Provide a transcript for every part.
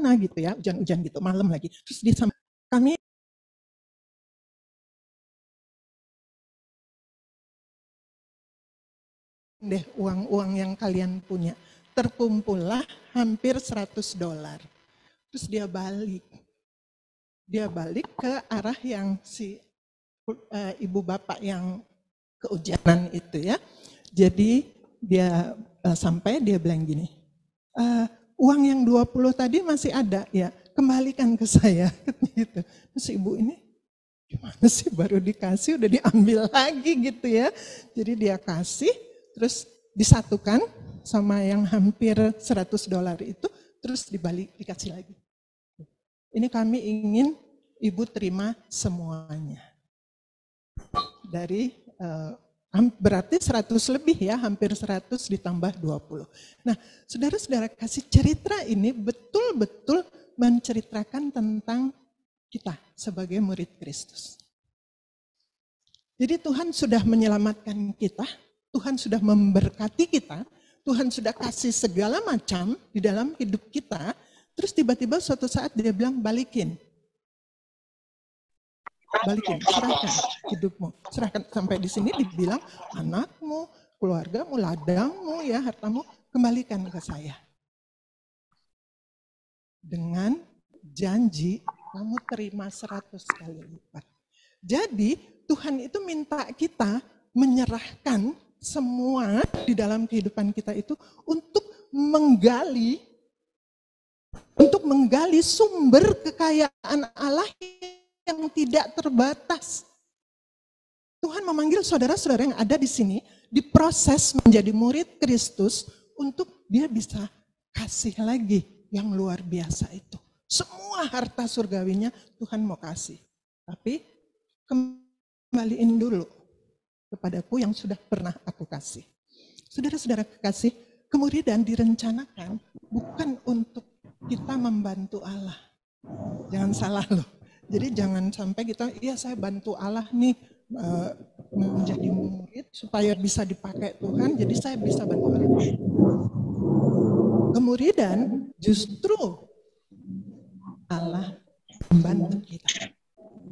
mana gitu ya, hujan-hujan gitu, malam lagi. Terus dia sama kami deh uang-uang yang kalian punya. Terkumpullah hampir $100. Terus dia balik. Dia balik ke arah yang si ibu bapak yang kehujanan itu ya. Jadi dia sampai dia bilang gini, uang yang 20 tadi masih ada ya, kembalikan ke saya. Gitu. Terus ibu ini, gimana sih baru dikasih udah diambil lagi gitu ya. Jadi dia kasih, terus disatukan sama yang hampir $100 itu, terus dibalik dikasih lagi. Ini kami ingin ibu terima semuanya. Dari berarti 100 lebih ya, hampir 100 ditambah 20. Nah, saudara-saudara kasih cerita ini betul-betul menceritakan tentang kita sebagai murid Kristus. Jadi Tuhan sudah menyelamatkan kita, Tuhan sudah memberkati kita, Tuhan sudah kasih segala macam di dalam hidup kita, terus tiba-tiba suatu saat dia bilang balikin, serahkan hidupmu. Serahkan, sampai di sini dibilang anakmu, keluargamu, ladangmu, ya hartamu, kembalikan ke saya. Dengan janji kamu terima 100 kali lipat. Jadi Tuhan itu minta kita menyerahkan semua di dalam kehidupan kita itu untuk menggali sumber kekayaan Allah yang tidak terbatas. Tuhan memanggil saudara-saudara yang ada di sini diproses menjadi murid Kristus untuk dia bisa kasih lagi yang luar biasa itu. Semua harta surgawinya Tuhan mau kasih. Tapi kembaliin dulu kepadaku yang sudah pernah aku kasih. Saudara-saudara kekasih, kemuridan direncanakan bukan untuk kita membantu Allah. Jangan salah loh. Jadi jangan sampai kita, iya saya bantu Allah nih menjadi murid supaya bisa dipakai Tuhan, jadi saya bisa bantu Allah. Kemuridan justru Allah membantu kita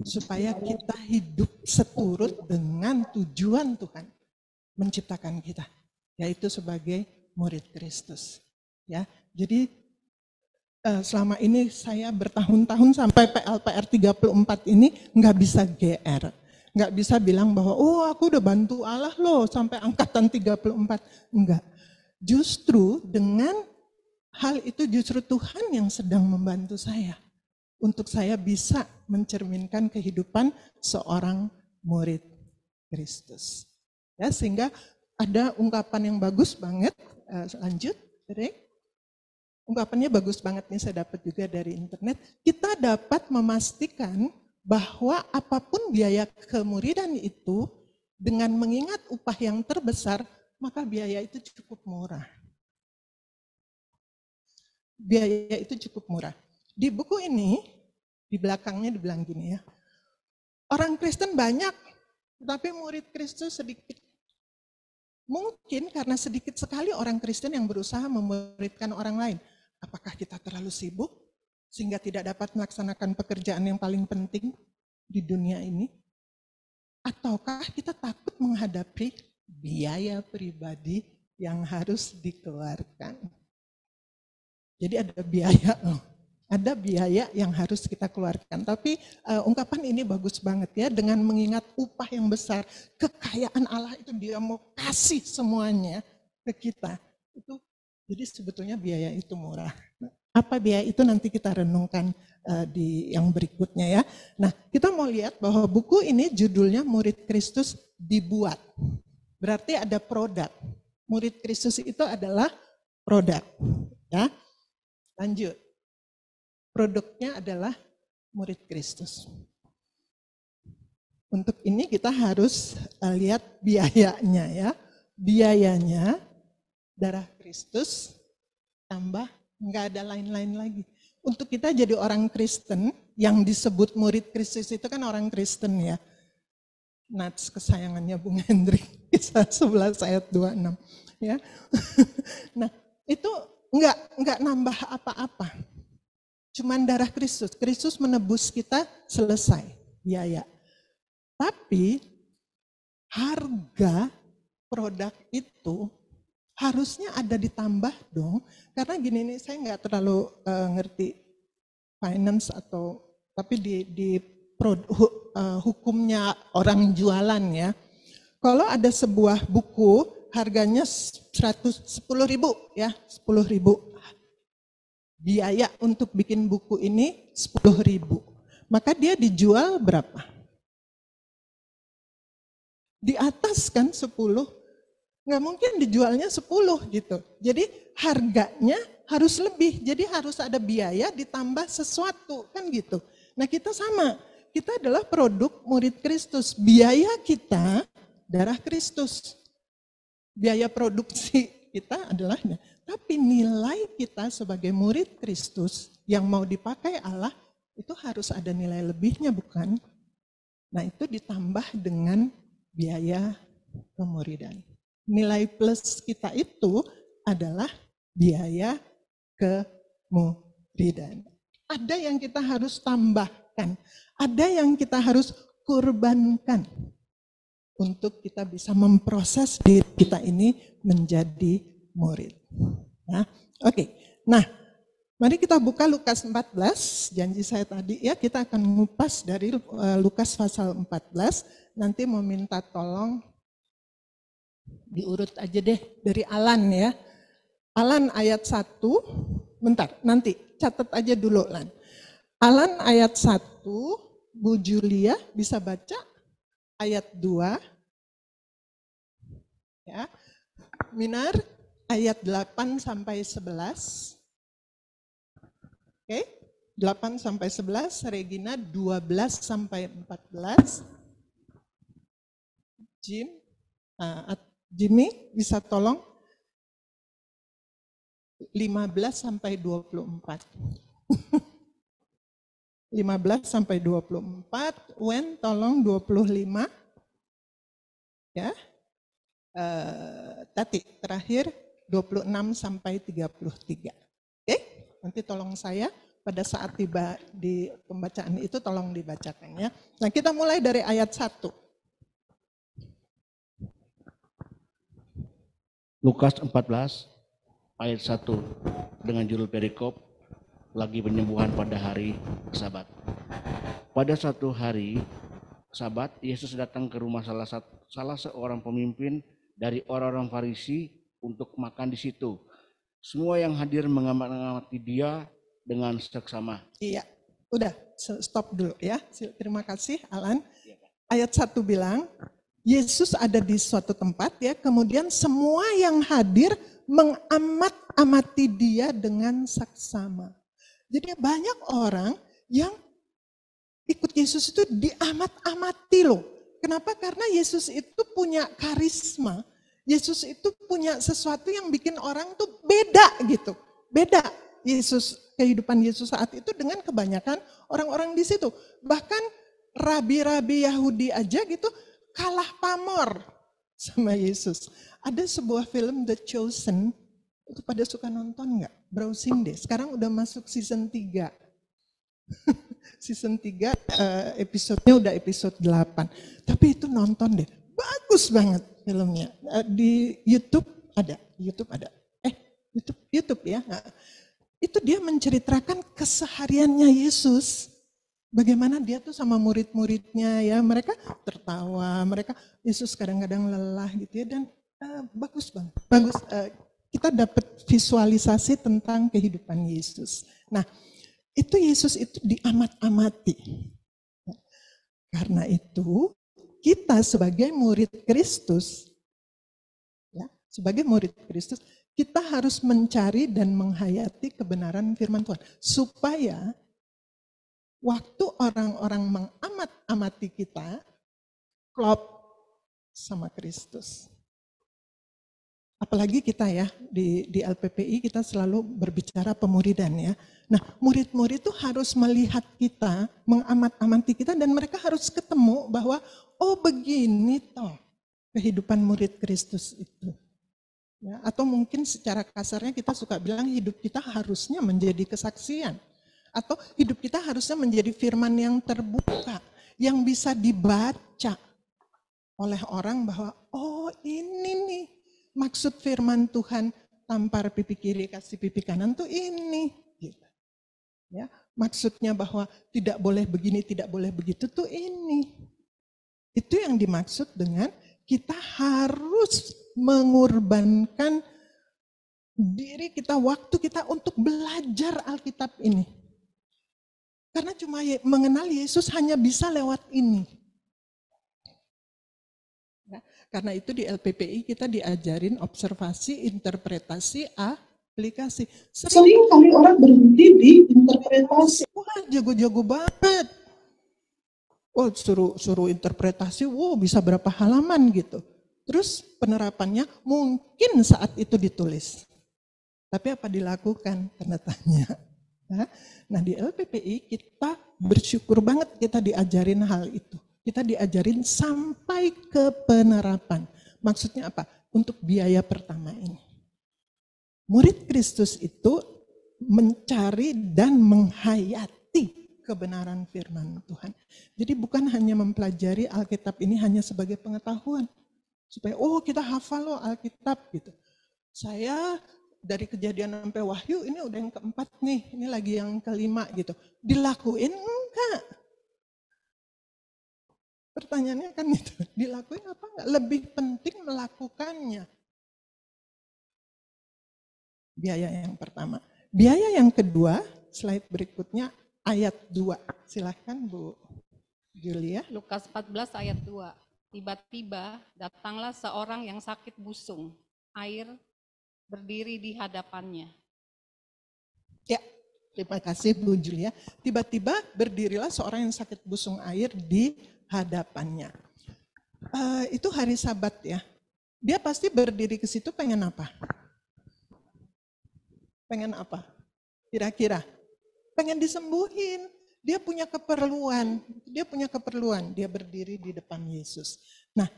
supaya kita hidup seturut dengan tujuan Tuhan menciptakan kita, yaitu sebagai murid Kristus. Ya, jadi selama ini saya bertahun-tahun sampai PLPR 34 ini nggak bisa GR. Nggak bisa bilang bahwa, oh aku udah bantu Allah loh sampai angkatan 34. Enggak. Justru dengan hal itu justru Tuhan yang sedang membantu saya. Untuk saya bisa mencerminkan kehidupan seorang murid Kristus. Ya, sehingga ada ungkapan yang bagus banget, lanjut, Derek. Ungkapannya bagus banget nih, saya dapat juga dari internet. Kita dapat memastikan bahwa apapun biaya kemuridan itu, dengan mengingat upah yang terbesar, maka biaya itu cukup murah. Biaya itu cukup murah. Di buku ini, di belakangnya dibilang gini ya, orang Kristen banyak, tapi murid Kristus sedikit. Mungkin karena sedikit sekali orang Kristen yang berusaha memuridkan orang lain. Apakah kita terlalu sibuk sehingga tidak dapat melaksanakan pekerjaan yang paling penting di dunia ini? Ataukah kita takut menghadapi biaya pribadi yang harus dikeluarkan? Jadi ada biaya yang harus kita keluarkan. Tapi ungkapan ini bagus banget ya, dengan mengingat upah yang besar, kekayaan Allah itu dia mau kasih semuanya ke kita. Itu jadi sebetulnya biaya itu murah. Apa biaya itu nanti kita renungkan di yang berikutnya ya. Nah, kita mau lihat bahwa buku ini judulnya Murid Kristus Dibuat. Berarti ada produk. Murid Kristus itu adalah produk. Ya. Lanjut. Produknya adalah murid Kristus. Untuk ini kita harus lihat biayanya ya. Biayanya darah Kristus tambah nggak ada lain-lain lagi. Untuk kita jadi orang Kristen yang disebut murid Kristus itu kan orang Kristen ya. Nats kesayangannya Bung Hendrik, Kisah 11 ayat 26 ya. Nah, itu nggak nambah apa-apa. Cuman darah Kristus. Kristus menebus kita, selesai biaya. Tapi harga produk itu harusnya ada ditambah dong. Karena gini nih, saya nggak terlalu ngerti finance tapi di hukumnya orang jualan ya. Kalau ada sebuah buku harganya 10.000 ya, 10.000. Biaya untuk bikin buku ini 10.000. Maka dia dijual berapa? Di atas kan 10. Nggak mungkin dijualnya 10 gitu. Jadi harganya harus lebih. Jadi harus ada biaya ditambah sesuatu kan gitu. Nah kita sama. Kita adalah produk murid Kristus. Biaya kita darah Kristus. Biaya produksi kita adalah, tapi nilai kita sebagai murid Kristus yang mau dipakai Allah itu harus ada nilai lebihnya, bukan? Nah itu ditambah dengan biaya kemuridan. Nilai plus kita itu adalah biaya kemuridan. Ada yang kita harus tambahkan, ada yang kita harus kurbankan untuk kita bisa memproses diri kita ini menjadi murid. Nah, oke. Nah, mari kita buka Lukas 14. Janji saya tadi ya, kita akan mengupas dari Lukas pasal 14. Nanti mau minta tolong diurut aja deh dari Alan ya. Alan ayat 1. Bentar, nanti catat aja dulu Lan. Alan ayat 1, Bu Julia bisa baca ayat 2. Ya. Minar ayat 8 sampai 11. Oke, 8 sampai 11, Regina 12 sampai 14. Jimmy bisa tolong 15 sampai 24. 15 sampai 24, Wen tolong 25. Ya. Tati terakhir 26 sampai 33. Oke, nanti tolong saya pada saat tiba di pembacaan itu tolong dibacakan ya. Nah, kita mulai dari ayat 1. Lukas 14 ayat 1 dengan judul perikop lagi penyembuhan pada hari Sabat. Pada suatu hari Sabat, Yesus datang ke rumah salah seorang pemimpin dari orang-orang Farisi untuk makan di situ. Semua yang hadir mengamati dia dengan seksama. Iya, udah stop dulu ya. Terima kasih Alan. Ayat 1 bilang, Yesus ada di suatu tempat ya, kemudian semua yang hadir mengamat-amati dia dengan seksama. Jadi banyak orang yang ikut Yesus itu diamat-amati loh. Kenapa? Karena Yesus itu punya karisma. Yesus itu punya sesuatu yang bikin orang tuh beda gitu. Beda Yesus, kehidupan Yesus saat itu dengan kebanyakan orang-orang di situ. Bahkan rabi-rabi Yahudi aja gitu kalah pamor sama Yesus. Ada sebuah film The Chosen, itu pada suka nonton nggak? Browsing deh, sekarang udah masuk season 3. Season 3 episodenya udah episode 8. Tapi itu nonton deh, bagus banget filmnya. Di YouTube ada. YouTube ya. Nah, itu dia menceritakan kesehariannya Yesus. Bagaimana dia tuh sama murid-muridnya ya, mereka tertawa, Yesus kadang-kadang lelah gitu ya, dan bagus banget. Bagus, kita dapat visualisasi tentang kehidupan Yesus. Nah, itu Yesus itu diamat-amati. Karena itu kita sebagai murid Kristus, ya, sebagai murid Kristus, kita harus mencari dan menghayati kebenaran firman Tuhan. Supaya waktu orang-orang mengamat-amati kita, klop sama Kristus. Apalagi kita ya, di LPPI kita selalu berbicara pemuridan ya. Nah, murid-murid itu harus melihat kita, mengamat-amati kita, dan mereka harus ketemu bahwa, oh begini toh kehidupan murid Kristus itu. Ya, atau mungkin secara kasarnya kita suka bilang hidup kita harusnya menjadi kesaksian. Atau hidup kita harusnya menjadi firman yang terbuka, yang bisa dibaca oleh orang bahwa, oh ini nih maksud firman Tuhan, tampar pipi kiri kasih pipi kanan tuh ini. Gitu. Ya, maksudnya bahwa tidak boleh begini, tidak boleh begitu tuh ini. Itu yang dimaksud dengan kita harus mengorbankan diri kita, waktu kita untuk belajar Alkitab ini. Karena cuma mengenal Yesus hanya bisa lewat ini. Nah, karena itu di LPPI kita diajarin observasi, interpretasi, aplikasi. Sering kali orang berhenti di interpretasi. Wah, jago-jago banget. Oh, suruh interpretasi, wow bisa berapa halaman gitu. Terus penerapannya mungkin saat itu ditulis. Tapi apa dilakukan? Tanda tanya. Nah di LPPI kita bersyukur banget kita diajarin hal itu. Kita diajarin sampai ke penerapan. Maksudnya apa? Untuk biaya pertama ini. Murid Kristus itu mencari dan menghayati kebenaran firman Tuhan. Jadi bukan hanya mempelajari Alkitab ini hanya sebagai pengetahuan. Supaya kita hafal loh Alkitab gitu. Saya dari Kejadian sampai Wahyu ini udah yang keempat nih, ini lagi yang kelima gitu. Dilakuin enggak? Pertanyaannya kan gitu, dilakuin apa enggak? Lebih penting melakukannya. Biaya yang pertama. Biaya yang kedua, slide berikutnya ayat 2. Silahkan Bu Julia. Lukas 14 ayat 2. Tiba-tiba datanglah seorang yang sakit busung. Air berdiri di hadapannya. Ya, terima kasih Bu Julia. Tiba-tiba berdirilah seorang yang sakit busung air di hadapannya. Itu hari Sabat ya. Dia pasti berdiri ke situ pengen apa? Pengen apa? Kira-kira? Pengen disembuhin. Dia punya keperluan. Dia berdiri di depan Yesus. Nah,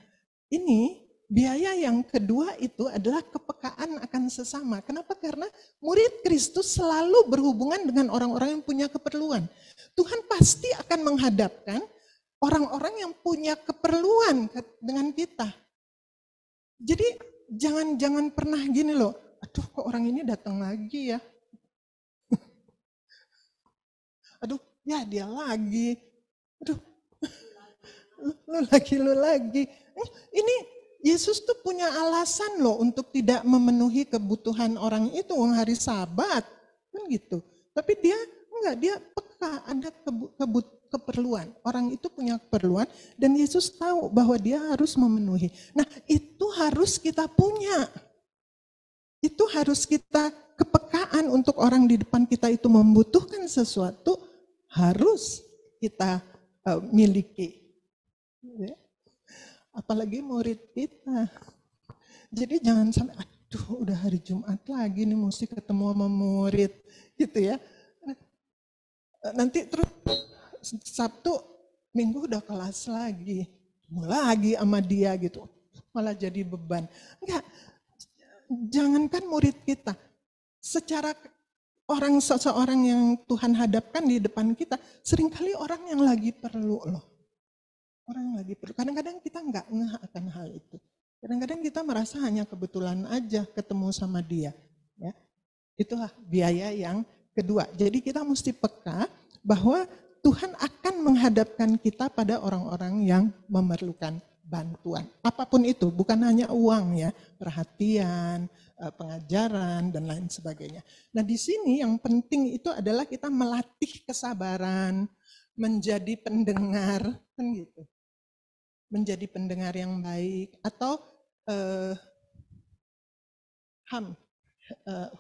ini biaya yang kedua itu adalah kepekaan akan sesama. Kenapa? Karena murid Kristus selalu berhubungan dengan orang-orang yang punya keperluan. Tuhan pasti akan menghadapkan orang-orang yang punya keperluan dengan kita. Jadi jangan pernah gini loh, aduh kok orang ini datang lagi ya. Aduh, ya dia lagi. Aduh, lu lagi. Ini Yesus tuh punya alasan loh untuk tidak memenuhi kebutuhan orang itu hari Sabat. Kan gitu. Tapi dia enggak, dia peka ada keperluan. Orang itu punya keperluan dan Yesus tahu bahwa dia harus memenuhi. Nah, itu harus kita punya. Itu harus kita kepekaan untuk orang di depan kita itu membutuhkan sesuatu, harus kita miliki. Ya. Apalagi murid kita. Jadi jangan sampai, aduh udah hari Jumat lagi nih mesti ketemu sama murid. Gitu ya. Nanti terus Sabtu, Minggu udah kelas lagi. Lagi sama dia gitu. Malah jadi beban. Enggak. Jangankan murid kita, secara seseorang yang Tuhan hadapkan di depan kita, seringkali orang yang lagi perlu loh. Orang yang lagi perlu. Kadang-kadang kita nggak ngeh akan hal itu. Kadang-kadang kita merasa hanya kebetulan aja ketemu sama dia. Ya. Itulah biaya yang kedua. Jadi kita mesti peka bahwa Tuhan akan menghadapkan kita pada orang-orang yang memerlukan bantuan. Apapun itu, bukan hanya uang ya, perhatian, pengajaran, dan lain sebagainya. Nah di sini yang penting itu adalah kita melatih kesabaran, menjadi pendengar, kan gitu. Menjadi pendengar yang baik, atau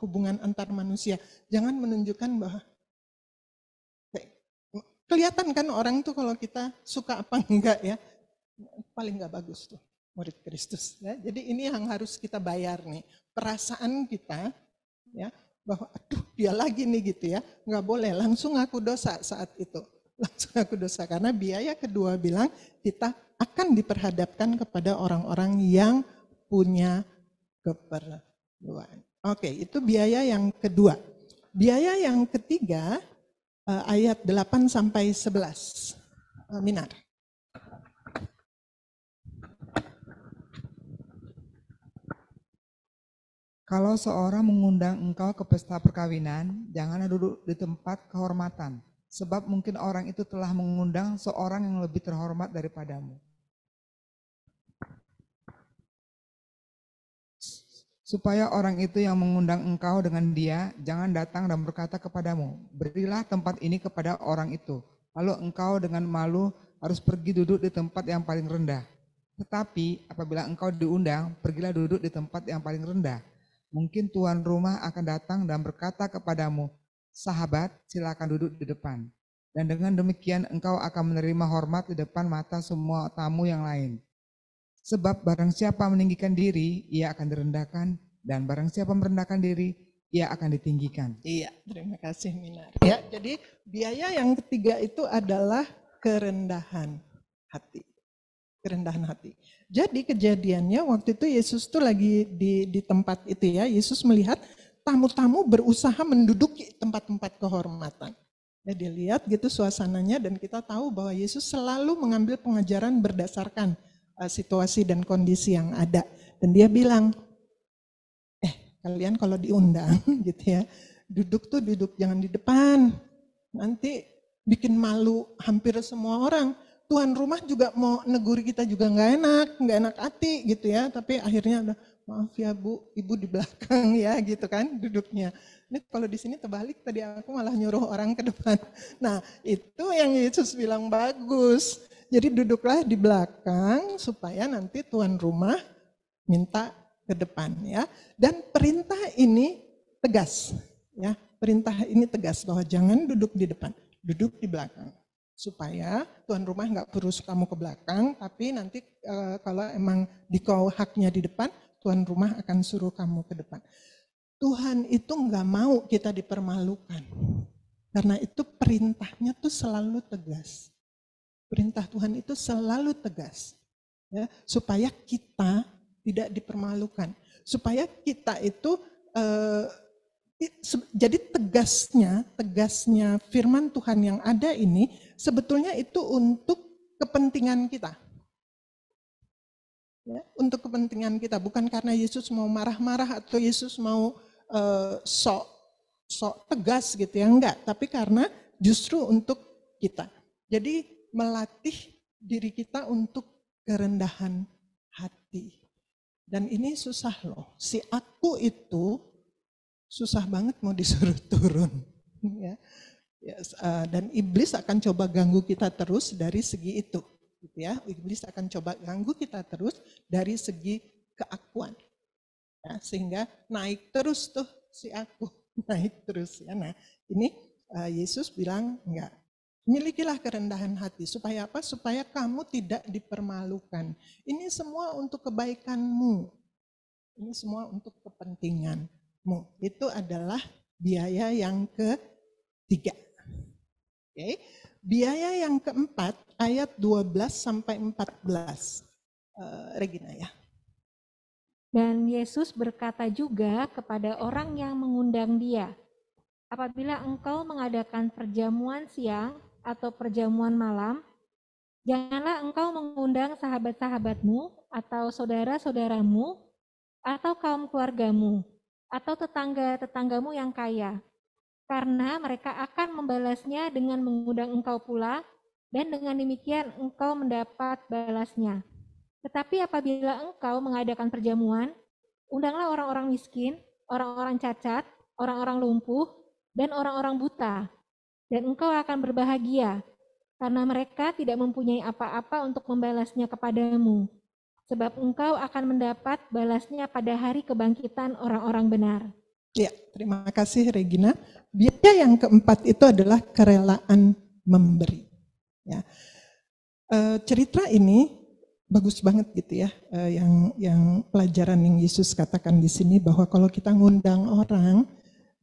hubungan antar manusia. Jangan menunjukkan bahwa, kelihatan kan orang tuh kalau kita suka apa enggak ya, paling nggak bagus tuh murid Kristus. Ya. Jadi ini yang harus kita bayar nih, perasaan kita ya bahwa aduh dia lagi nih gitu ya, nggak boleh langsung ngaku dosa saat itu, langsung ngaku dosa karena biaya kedua bilang kita akan diperhadapkan kepada orang-orang yang punya keperluan. Oke, itu biaya yang kedua. Biaya yang ketiga ayat 8 sampai 11. Minar. Kalau seorang mengundang engkau ke pesta perkawinan, janganlah duduk di tempat kehormatan, sebab mungkin orang itu telah mengundang seorang yang lebih terhormat daripadamu. Supaya orang itu yang mengundang engkau dengan dia, jangan datang dan berkata kepadamu, berilah tempat ini kepada orang itu. Lalu engkau dengan malu harus pergi duduk di tempat yang paling rendah. Tetapi apabila engkau diundang, pergilah duduk di tempat yang paling rendah. Mungkin tuan rumah akan datang dan berkata kepadamu, sahabat, silakan duduk di depan. Dan dengan demikian engkau akan menerima hormat di depan mata semua tamu yang lain. Sebab barang siapa meninggikan diri, ia akan direndahkan, dan barang siapa merendahkan diri, ia akan ditinggikan. Iya, terima kasih Minar. Ya, jadi biaya yang ketiga itu adalah kerendahan hati. Kerendahan hati. Jadi kejadiannya waktu itu Yesus tuh lagi di tempat itu ya, Yesus melihat tamu-tamu berusaha menduduki tempat-tempat kehormatan. Ya, dilihat gitu suasananya dan kita tahu bahwa Yesus selalu mengambil pengajaran berdasarkan situasi dan kondisi yang ada. Dan dia bilang, kalian kalau diundang gitu ya, duduk jangan di depan. Nanti bikin malu hampir semua orang. Tuan rumah juga mau neguri kita juga nggak enak hati gitu ya. Tapi akhirnya udah, maaf ya Bu, Ibu di belakang ya gitu kan duduknya. Ini kalau di sini terbalik, tadi aku malah nyuruh orang ke depan. Nah itu yang Yesus bilang bagus. Jadi duduklah di belakang supaya nanti tuan rumah minta ke depan ya. Dan perintah ini tegas ya. Perintah ini tegas bahwa jangan duduk di depan, duduk di belakang. Supaya tuan rumah nggak perlu kamu ke belakang, tapi nanti kalau emang dikau haknya di depan, tuan rumah akan suruh kamu ke depan. Tuhan itu nggak mau kita dipermalukan. Karena itu perintahnya tuh selalu tegas. Perintah Tuhan itu selalu tegas. Ya, supaya kita tidak dipermalukan. Supaya kita itu, jadi tegasnya firman Tuhan yang ada ini, sebetulnya itu untuk kepentingan kita. Ya, untuk kepentingan kita, bukan karena Yesus mau marah-marah atau Yesus mau sok tegas gitu ya, enggak. Tapi karena justru untuk kita. Jadi melatih diri kita untuk kerendahan hati. Dan ini susah loh. Si aku itu susah banget mau disuruh turun. Ya. Dan iblis akan coba ganggu kita terus dari segi itu. Gitu ya. Iblis akan coba ganggu kita terus dari segi keakuan. Ya, sehingga naik terus tuh si aku. Naik terus. Ya. Nah ini Yesus bilang enggak. Milikilah kerendahan hati. Supaya apa? Supaya kamu tidak dipermalukan. Ini semua untuk kebaikanmu. Ini semua untuk kepentinganmu. Itu adalah biaya yang ketiga. Oke. Biaya yang keempat, ayat 12 sampai 14. Regina ya. Dan Yesus berkata juga kepada orang yang mengundang dia, apabila engkau mengadakan perjamuan siang atau perjamuan malam, janganlah engkau mengundang sahabat-sahabatmu atau saudara-saudaramu atau kaum keluargamu atau tetangga-tetanggamu yang kaya, karena mereka akan membalasnya dengan mengundang engkau pula, dan dengan demikian engkau mendapat balasnya. Tetapi apabila engkau mengadakan perjamuan, undanglah orang-orang miskin, orang-orang cacat, orang-orang lumpuh, dan orang-orang buta, dan engkau akan berbahagia, karena mereka tidak mempunyai apa-apa untuk membalasnya kepadamu, sebab engkau akan mendapat balasnya pada hari kebangkitan orang-orang benar. Ya, terima kasih Regina. Biaya yang keempat itu adalah kerelaan memberi. Ya. Cerita ini bagus banget gitu ya, yang pelajaran yang Yesus katakan di sini bahwa kalau kita ngundang orang,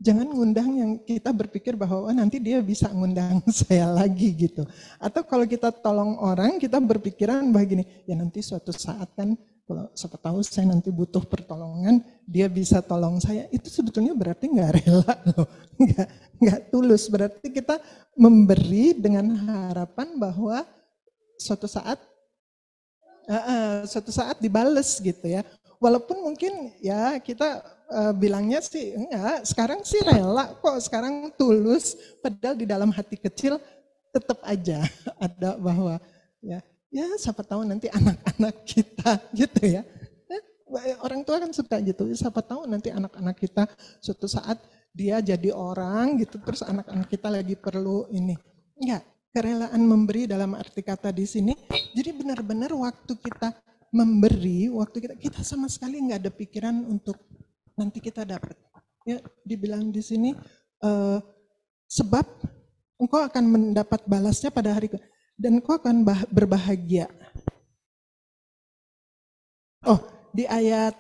jangan ngundang yang kita berpikir bahwa nanti dia bisa ngundang saya lagi gitu. Atau kalau kita tolong orang, kita berpikiran begini, ya nanti suatu saat kan kalau siapa tahu saya nanti butuh pertolongan, dia bisa tolong saya. Itu sebetulnya berarti nggak rela loh, nggak tulus. Berarti kita memberi dengan harapan bahwa suatu saat dibales gitu ya. Walaupun mungkin ya kita bilangnya sih enggak, sekarang sih rela kok, sekarang tulus, padahal di dalam hati kecil tetap aja ada bahwa ya siapa tahu nanti anak-anak kita gitu ya. Orang tua kan suka gitu, siapa tahu nanti anak-anak kita suatu saat dia jadi orang gitu, terus anak-anak kita lagi perlu ini. Enggak, kerelaan memberi dalam arti kata di sini, jadi benar-benar waktu kita memberi, waktu kita sama sekali enggak ada pikiran untuk nanti kita dapat. Ya, dibilang di sini, sebab engkau akan mendapat balasnya pada hari dan engkau akan berbahagia. Oh, di ayat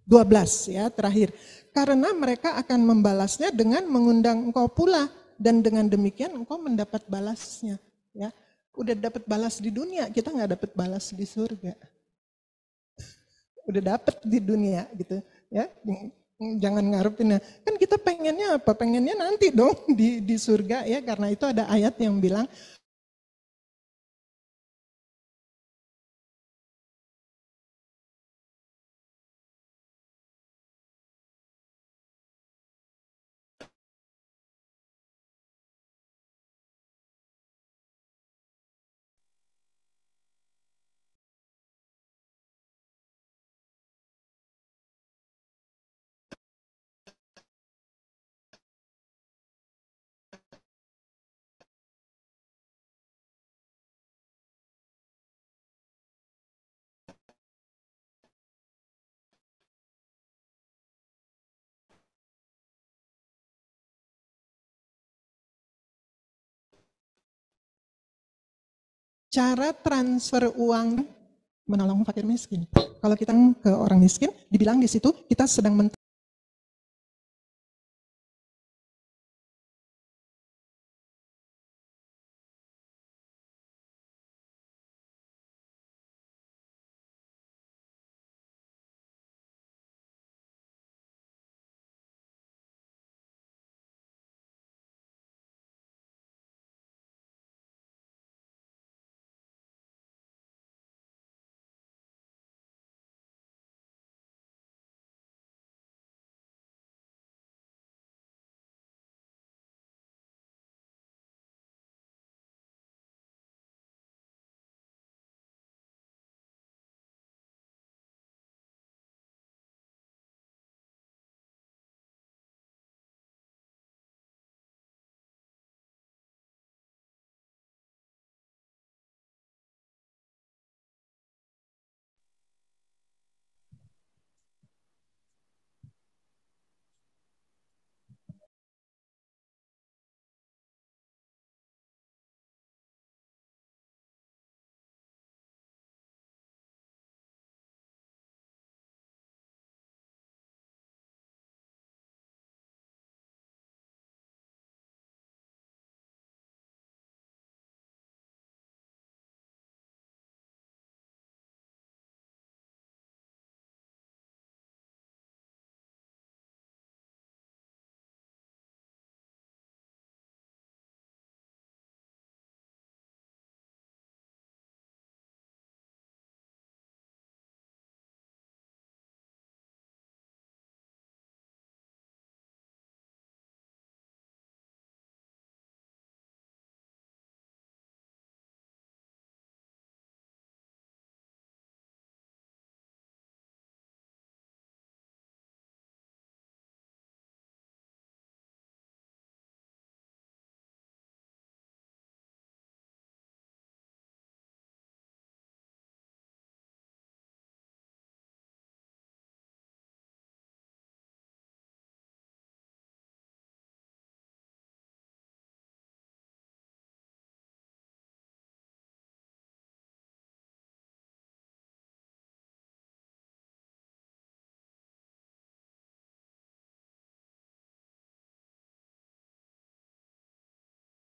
12 ya terakhir. Karena mereka akan membalasnya dengan mengundang engkau pula, dan dengan demikian engkau mendapat balasnya. Ya, udah dapat balas di dunia, kita nggak dapat balas di surga. Udah dapat di dunia gitu ya. Jangan ngarepin, kan kita pengennya apa? Pengennya nanti dong di surga ya, karena itu ada ayat yang bilang cara transfer uang menolong fakir miskin. Kalau kita ke orang miskin, dibilang di situ kita sedang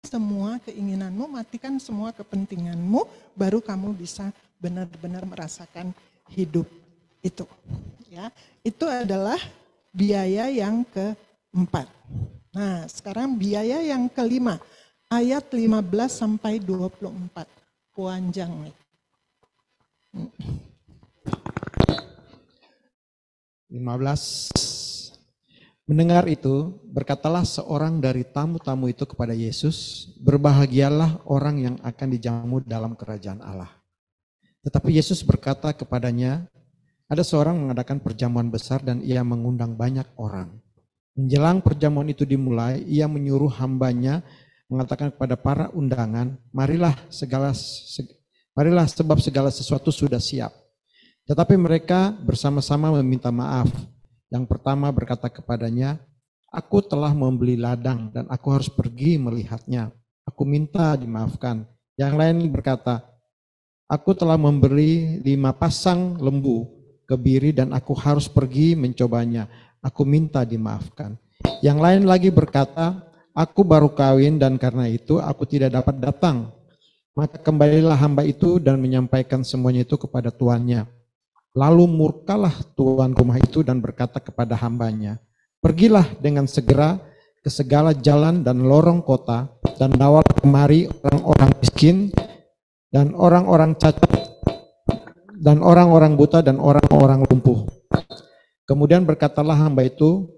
semua keinginanmu, matikan semua kepentinganmu, baru kamu bisa benar-benar merasakan hidup itu. Ya, itu adalah biaya yang keempat. Nah, sekarang biaya yang kelima, ayat 15 sampai 24. Panjang nih. 15. Mendengar itu, berkatalah seorang dari tamu-tamu itu kepada Yesus, berbahagialah orang yang akan dijamu dalam kerajaan Allah. Tetapi Yesus berkata kepadanya, ada seorang mengadakan perjamuan besar dan ia mengundang banyak orang. Menjelang perjamuan itu dimulai, ia menyuruh hambanya mengatakan kepada para undangan, marilah sebab segala sesuatu sudah siap. Tetapi mereka bersama-sama meminta maaf. Yang pertama berkata kepadanya, aku telah membeli ladang dan aku harus pergi melihatnya. Aku minta dimaafkan. Yang lain berkata, aku telah membeli 5 pasang lembu kebiri dan aku harus pergi mencobanya. Aku minta dimaafkan. Yang lain lagi berkata, aku baru kawin dan karena itu aku tidak dapat datang. Maka kembalilah hamba itu dan menyampaikan semuanya itu kepada tuannya. Lalu murkalah tuan rumah itu dan berkata kepada hambanya, pergilah dengan segera ke segala jalan dan lorong kota dan bawa kemari orang-orang miskin dan orang-orang cacat dan orang-orang buta dan orang-orang lumpuh. Kemudian berkatalah hamba itu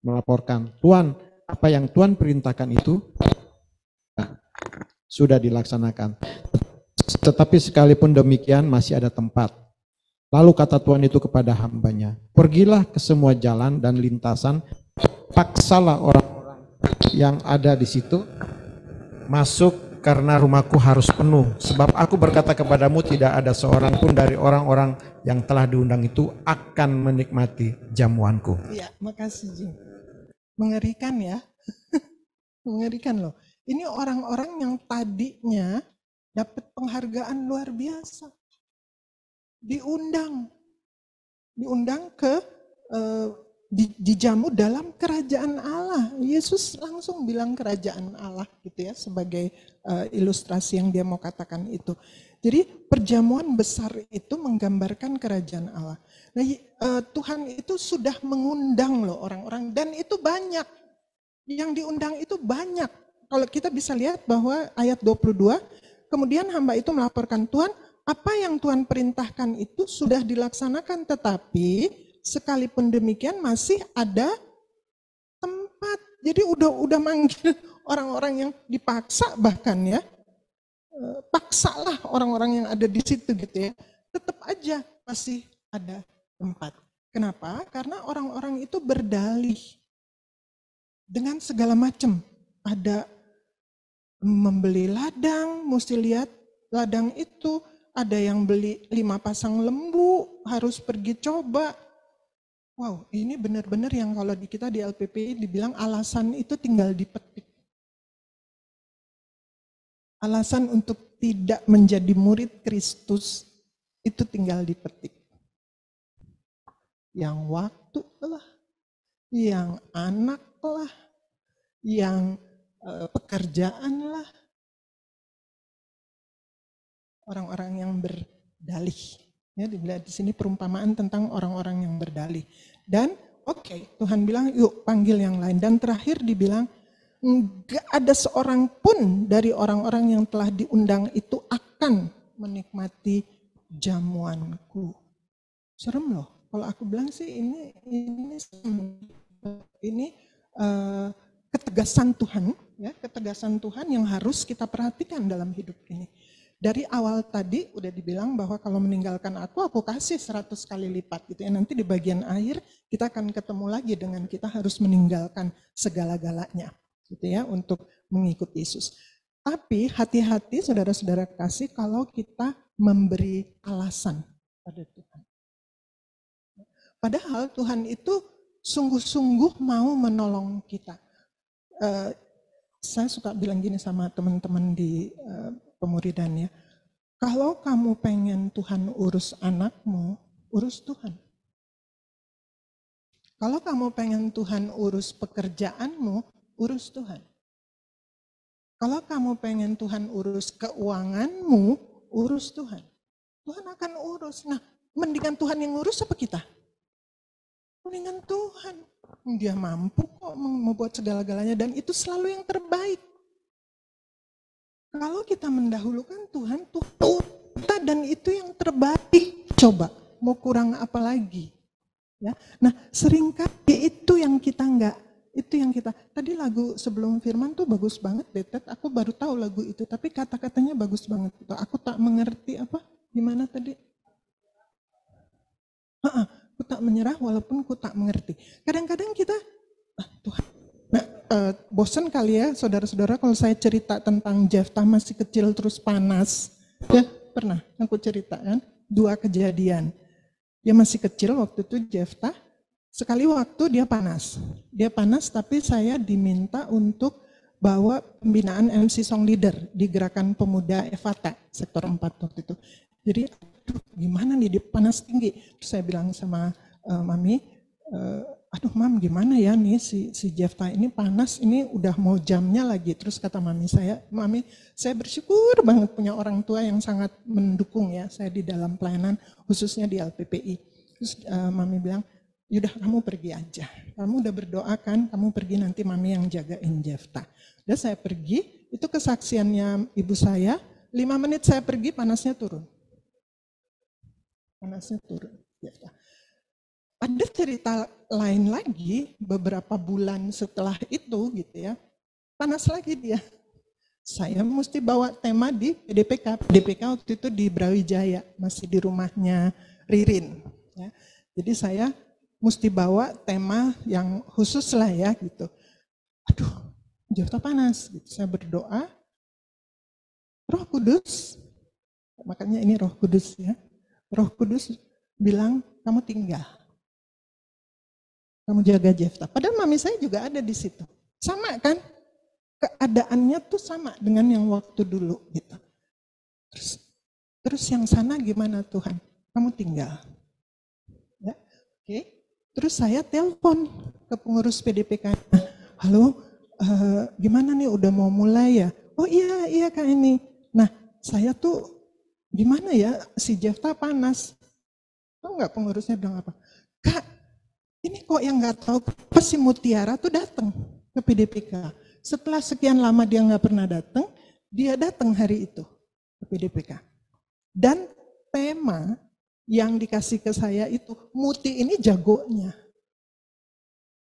melaporkan, Tuan, apa yang Tuan perintahkan itu sudah dilaksanakan. Tetapi sekalipun demikian masih ada tempat. Lalu kata Tuhan itu kepada hambanya, pergilah ke semua jalan dan lintasan, paksalah orang-orang yang ada di situ masuk karena rumahku harus penuh. Sebab aku berkata kepadamu tidak ada seorang pun dari orang-orang yang telah diundang itu akan menikmati jamuanku. Iya, makasih Jim. Mengerikan ya. Mengerikan loh. Ini orang-orang yang tadinya dapat penghargaan luar biasa. Diundang ke dijamu dalam kerajaan Allah. Yesus langsung bilang kerajaan Allah gitu ya sebagai ilustrasi yang dia mau katakan itu. Jadi perjamuan besar itu menggambarkan kerajaan Allah. Nah, Tuhan itu sudah mengundang loh orang-orang dan itu banyak. Yang diundang itu banyak. Kalau kita bisa lihat bahwa ayat 22, kemudian hamba itu melaporkan, Tuhan, apa yang Tuhan perintahkan itu sudah dilaksanakan, tetapi sekalipun demikian masih ada tempat. Jadi udah manggil orang-orang yang dipaksa bahkan ya. Paksalah orang-orang yang ada di situ gitu ya. Tetap aja masih ada tempat. Kenapa? Karena orang-orang itu berdalih dengan segala macam. Ada membeli ladang, mesti lihat ladang itu. Ada yang beli 5 pasang lembu, harus pergi coba. Wow, ini benar-benar yang kalau kita di LPPI dibilang alasan itu tinggal dipetik. Alasan untuk tidak menjadi murid Kristus itu tinggal dipetik. Yang waktu lah, yang anak lah, yang pekerjaan lah. Orang-orang yang berdalih. Ya, di sini perumpamaan tentang orang-orang yang berdalih. Dan oke, Tuhan bilang yuk panggil yang lain. Dan terakhir dibilang enggak ada seorang pun dari orang-orang yang telah diundang itu akan menikmati jamuanku. Serem loh. Kalau aku bilang sih ini ketegasan Tuhan, ya, ketegasan Tuhan yang harus kita perhatikan dalam hidup ini. Dari awal tadi udah dibilang bahwa kalau meninggalkan aku kasih 100 kali lipat gitu ya. Nanti di bagian akhir kita akan ketemu lagi dengan kita harus meninggalkan segala-galanya gitu ya untuk mengikuti Yesus. Tapi hati-hati saudara-saudara kasih kalau kita memberi alasan pada Tuhan. Padahal Tuhan itu sungguh-sungguh mau menolong kita. Saya suka bilang gini sama teman-teman di pemuridan ya, kalau kamu pengen Tuhan urus anakmu, urus Tuhan. Kalau kamu pengen Tuhan urus pekerjaanmu, urus Tuhan. Kalau kamu pengen Tuhan urus keuanganmu, urus Tuhan. Tuhan akan urus. Nah, mendingan Tuhan yang urus apa kita? Mendingan Tuhan. Dia mampu kok membuat segala-galanya dan itu selalu yang terbaik. Kalau kita mendahulukan Tuhan, Tuhan kita dan itu yang terbaik. Coba, mau kurang apa lagi? Ya. Nah, seringkali itu yang kita tadi lagu sebelum firman tuh bagus banget deh, Ted. Aku baru tahu lagu itu, tapi kata-katanya bagus banget. Aku tak mengerti gimana tadi? Aku tak menyerah walaupun ku tak mengerti. Kadang-kadang kita, Tuhan, bosan kali ya saudara-saudara kalau saya cerita tentang Jeftah masih kecil terus panas. Ya pernah aku ceritakan 2 kejadian. Dia masih kecil waktu itu Jeftah, sekali waktu dia panas. Dia panas tapi saya diminta untuk bawa pembinaan MC Song Leader di Gerakan Pemuda Efata, sektor 4 waktu itu. Jadi gimana nih, dia panas tinggi. Terus saya bilang sama Mami, Mam gimana ya nih si Jeftah ini panas, ini udah mau jamnya lagi. Terus kata Mami, saya bersyukur banget punya orang tua yang sangat mendukung ya saya di dalam pelayanan, khususnya di LPPI. Terus Mami bilang, yaudah kamu pergi aja, kamu udah berdoa kan, kamu pergi nanti Mami yang jagain Jeftah. Dan saya pergi, itu kesaksiannya ibu saya, 5 menit saya pergi panasnya turun. Jeftah. Ada cerita lain lagi beberapa bulan setelah itu gitu ya, panas lagi dia. Saya mesti bawa tema di PDPK. PDPK waktu itu di Brawijaya, masih di rumahnya Ririn. Ya. Jadi saya mesti bawa tema yang khusus lah ya gitu. Aduh, Jeftah panas. Gitu. Saya berdoa, Roh Kudus, makanya ini Roh Kudus ya. Roh Kudus bilang, kamu tinggal. Kamu jaga Jeftah. Padahal mami saya juga ada di situ. Sama kan? Keadaannya tuh sama dengan yang waktu dulu gitu. Terus yang sana gimana Tuhan? Kamu tinggal. Ya, oke. Terus saya telepon ke pengurus PDPK. Halo, gimana nih udah mau mulai ya? Oh iya Kak ini. Nah, saya tuh gimana ya si Jeftah panas. Tahu nggak pengurusnya bilang apa? Kak, ini kok yang nggak tahu pas si Mutiara tuh datang ke PDPK. Setelah sekian lama dia nggak pernah datang, dia datang hari itu ke PDPK. Dan tema yang dikasih ke saya itu, Muti ini jagonya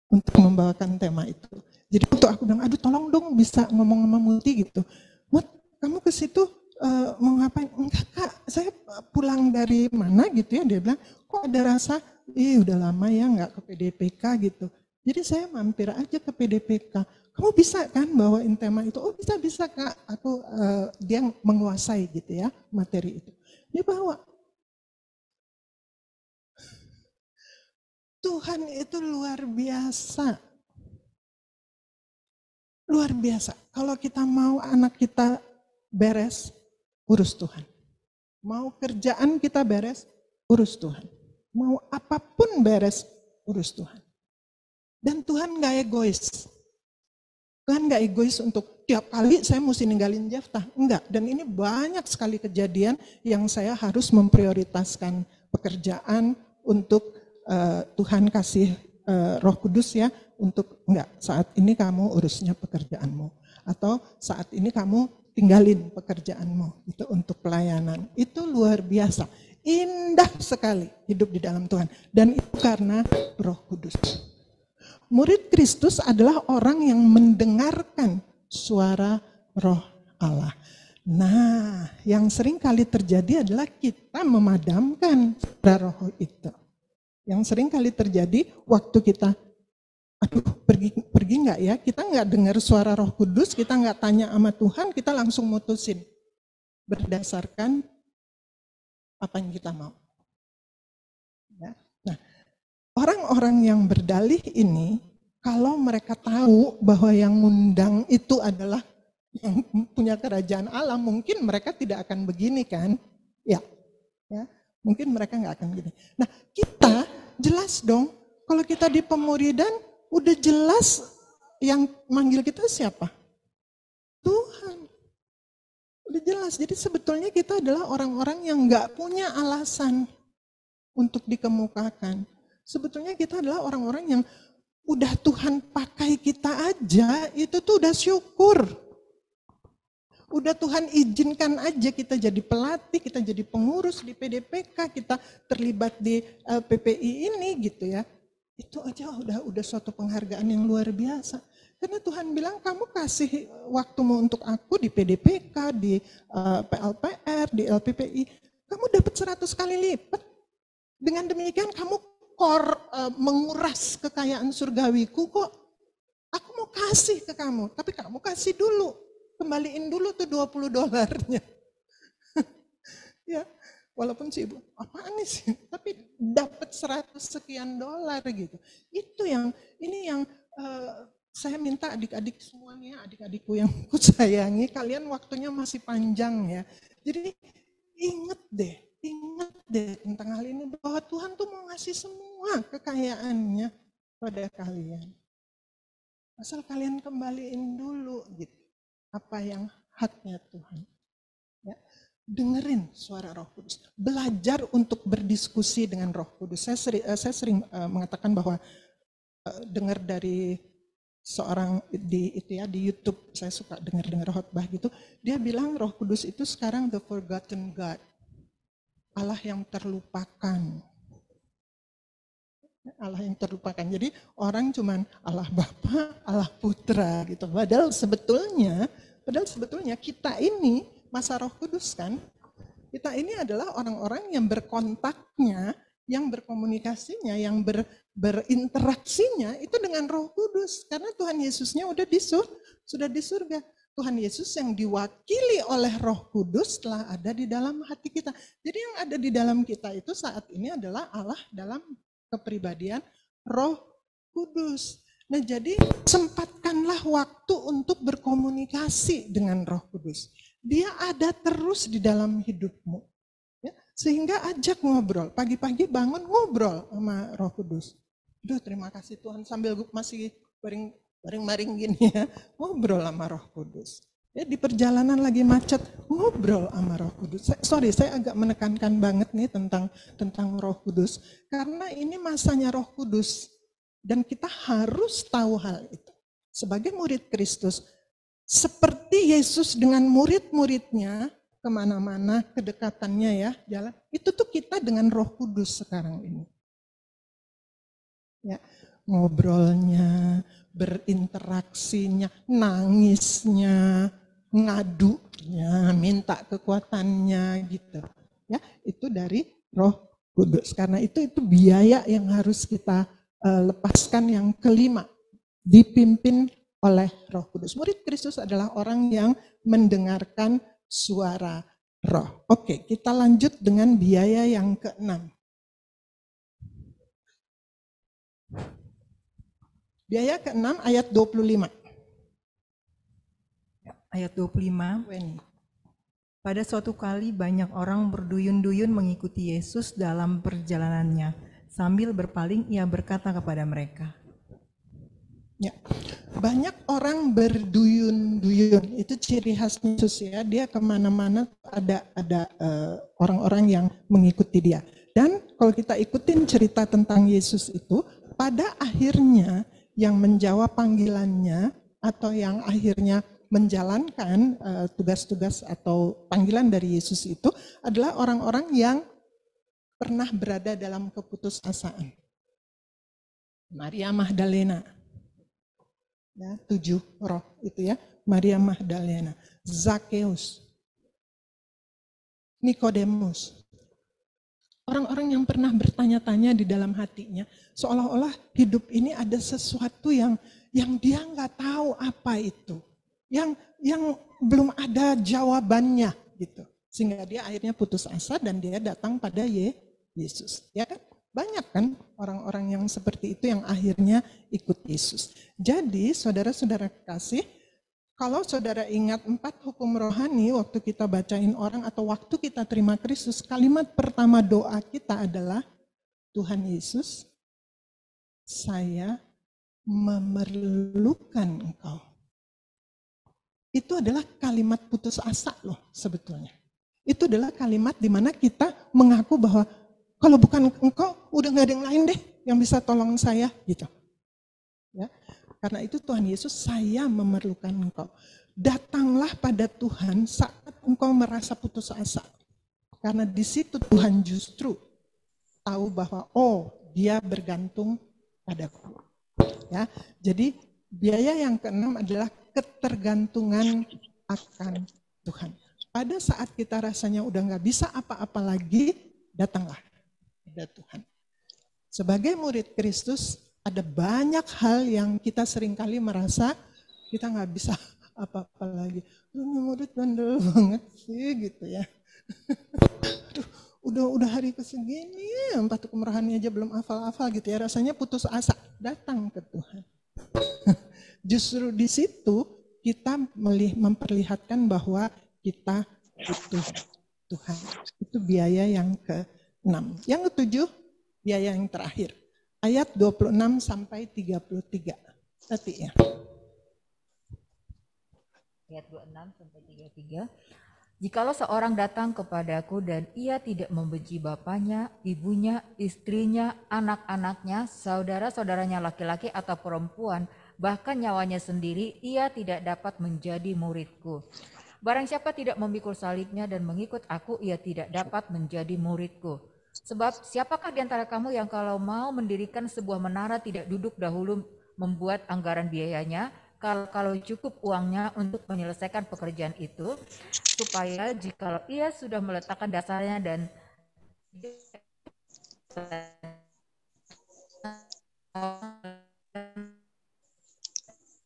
untuk membawakan tema itu. Jadi waktu aku bilang, aduh tolong dong bisa ngomong sama Muti gitu. Mut, kamu ke situ mau ngapain? Enggak Kak, saya pulang dari mana gitu ya. Dia bilang, kok ada rasa, udah lama ya nggak ke PDPK gitu. Jadi saya mampir aja ke PDPK. Kamu bisa kan bawain tema itu? Oh bisa Kak. Dia menguasai gitu ya materi itu. Dia bawa. Tuhan itu luar biasa. Luar biasa. Kalau kita mau anak kita beres, urus Tuhan. Mau kerjaan kita beres, urus Tuhan. Mau apapun beres, urus Tuhan. Dan Tuhan gak egois. Tuhan gak egois untuk tiap kali saya mesti ninggalin Jeftah. Enggak. Dan ini banyak sekali kejadian yang saya harus memprioritaskan pekerjaan untuk Tuhan kasih Roh Kudus ya. Untuk enggak, saat ini kamu urusnya pekerjaanmu. Atau saat ini kamu tinggalin pekerjaanmu. Itu untuk pelayanan. Itu luar biasa. Indah sekali hidup di dalam Tuhan. Dan itu karena Roh Kudus. Murid Kristus adalah orang yang mendengarkan suara Roh Allah. Nah, yang sering kali terjadi adalah kita memadamkan suara Roh itu. Yang sering kali terjadi waktu kita, pergi nggak ya? Kita nggak dengar suara Roh Kudus, kita nggak tanya sama Tuhan, kita langsung mutusin berdasarkan apa yang kita mau. Ya. Nah, orang-orang yang berdalih ini, kalau mereka tahu bahwa yang ngundang itu adalah yang punya kerajaan Allah, mungkin mereka tidak akan begini kan? Ya, mungkin mereka nggak akan begini. Nah, kita jelas dong, kalau kita di pemuridan, udah jelas yang manggil kita siapa? Tuhan. Udah jelas, jadi sebetulnya kita adalah orang-orang yang nggak punya alasan untuk dikemukakan. Sebetulnya kita adalah orang-orang yang udah Tuhan pakai kita aja, itu tuh udah syukur. Udah Tuhan izinkan aja kita jadi pelatih, kita jadi pengurus di PDPK, kita terlibat di LPPI ini gitu ya. Itu aja udah suatu penghargaan yang luar biasa. Karena Tuhan bilang kamu kasih waktumu untuk aku di PDPK, di PLPR, di LPPI, kamu dapat 100 kali lipat. Dengan demikian kamu menguras kekayaan surgawiku kok. Aku mau kasih ke kamu, tapi kamu kasih dulu. Kembaliin dulu tuh $20. Ya, walaupun sih ibu, apaan nih sih? Tapi dapat 100 sekian dolar gitu. Itu yang saya minta adik-adik semuanya, adik-adikku yang ku sayangi, kalian waktunya masih panjang ya. Jadi ingat deh tentang hal ini bahwa Tuhan tuh mau ngasih semua kekayaannya pada kalian. Asal kalian kembaliin dulu gitu. Apa yang haknya Tuhan. Ya. Dengerin suara Roh Kudus. Belajar untuk berdiskusi dengan Roh Kudus. Saya sering mengatakan bahwa dengar dari seorang di YouTube, saya suka dengar khotbah gitu. Dia bilang Roh Kudus itu sekarang the forgotten God. Allah yang terlupakan. Allah yang terlupakan. Jadi orang cuman Allah Bapa, Allah Putra gitu. Padahal sebetulnya kita ini masa Roh Kudus kan. Kita ini adalah orang-orang yang berkontaknya, yang berkomunikasinya, yang berinteraksinya itu dengan Roh Kudus. Karena Tuhan Yesusnya sudah di surga. Tuhan Yesus yang diwakili oleh Roh Kudus telah ada di dalam hati kita. Jadi yang ada di dalam kita itu saat ini adalah Allah dalam kepribadian Roh Kudus. Nah, jadi sempatkanlah waktu untuk berkomunikasi dengan Roh Kudus. Dia ada terus di dalam hidupmu. Ya, sehingga ajak ngobrol. Pagi-pagi bangun ngobrol sama Roh Kudus. Duh, terima kasih Tuhan, sambil masih baring-baring gini ya, ngobrol sama Roh Kudus. Ya, di perjalanan lagi macet, ngobrol sama Roh Kudus. Saya agak menekankan banget nih tentang Roh Kudus. Karena ini masanya Roh Kudus. Dan kita harus tahu hal itu. Sebagai murid Kristus, seperti Yesus dengan murid-muridnya, kemana-mana kedekatannya ya, jalan. Itu tuh kita dengan Roh Kudus sekarang ini. Ya, ngobrolnya, berinteraksinya, nangisnya, ngadunya, minta kekuatannya gitu. Ya, itu dari Roh Kudus. Karena itu biaya yang harus kita lepaskan. Yang kelima, dipimpin oleh Roh Kudus. Murid Kristus adalah orang yang mendengarkan suara Roh. Oke, kita lanjut dengan biaya yang keenam. Biaya keenam ayat 25. Ayat 25. Pada suatu kali banyak orang berduyun-duyun mengikuti Yesus dalam perjalanannya. Sambil berpaling ia berkata kepada mereka. Ya, banyak orang berduyun-duyun. Itu ciri khas Yesus ya. Dia kemana-mana ada orang-orang yang mengikuti dia. Dan kalau kita ikutin cerita tentang Yesus itu, pada akhirnya yang menjawab panggilannya atau yang akhirnya menjalankan tugas-tugas atau panggilan dari Yesus itu adalah orang-orang yang pernah berada dalam keputusasaan. Maria Magdalena, ya, 7 roh itu ya, Maria Magdalena, Zakheus, Nikodemus. Orang-orang yang pernah bertanya-tanya di dalam hatinya, seolah-olah hidup ini ada sesuatu yang dia nggak tahu apa itu, yang belum ada jawabannya gitu, sehingga dia akhirnya putus asa dan dia datang pada Yesus. Ya kan? Banyak kan orang-orang yang seperti itu yang akhirnya ikut Yesus. Jadi saudara-saudara kekasih, kalau saudara ingat 4 hukum rohani waktu kita bacain orang atau waktu kita terima Kristus, kalimat pertama doa kita adalah, Tuhan Yesus, saya memerlukan Engkau. Itu adalah kalimat putus asa loh sebetulnya. Itu adalah kalimat di mana kita mengaku bahwa kalau bukan Engkau udah gak ada yang lain deh. yang bisa tolong saya gitu. Ya. Karena itu Tuhan Yesus, saya memerlukan engkau. Datanglah pada Tuhan saat engkau merasa putus asa. Karena di situ Tuhan justru tahu bahwa dia bergantung padaku. Ya. Jadi biaya yang keenam adalah ketergantungan akan Tuhan. Pada saat kita rasanya udah nggak bisa apa-apa lagi, datanglah pada Tuhan. Sebagai murid Kristus, ada banyak hal yang kita seringkali merasa kita nggak bisa apa-apa lagi. Murid bandel banget sih gitu ya. Aduh, udah hari kesegini, 4 kemerahannya aja belum hafal-hafal gitu ya. Rasanya putus asa. Datang ke Tuhan. Justru di situ kita memperlihatkan bahwa kita butuh Tuhan. Itu biaya yang ke-6. Yang ke-7, biaya yang terakhir. Ayat 26 sampai 33. Tadi ya. Ayat 26 sampai 33. Jikalau seorang datang kepadaku dan ia tidak membenci bapaknya, ibunya, istrinya, anak-anaknya, saudara-saudaranya laki-laki atau perempuan, bahkan nyawanya sendiri, ia tidak dapat menjadi muridku. Barang siapa tidak memikul salibnya dan mengikut aku, ia tidak dapat menjadi muridku. Sebab siapakah di antara kamu yang kalau mau mendirikan sebuah menara tidak duduk dahulu membuat anggaran biayanya, kalau cukup uangnya untuk menyelesaikan pekerjaan itu, supaya jikalau ia sudah meletakkan dasarnya dan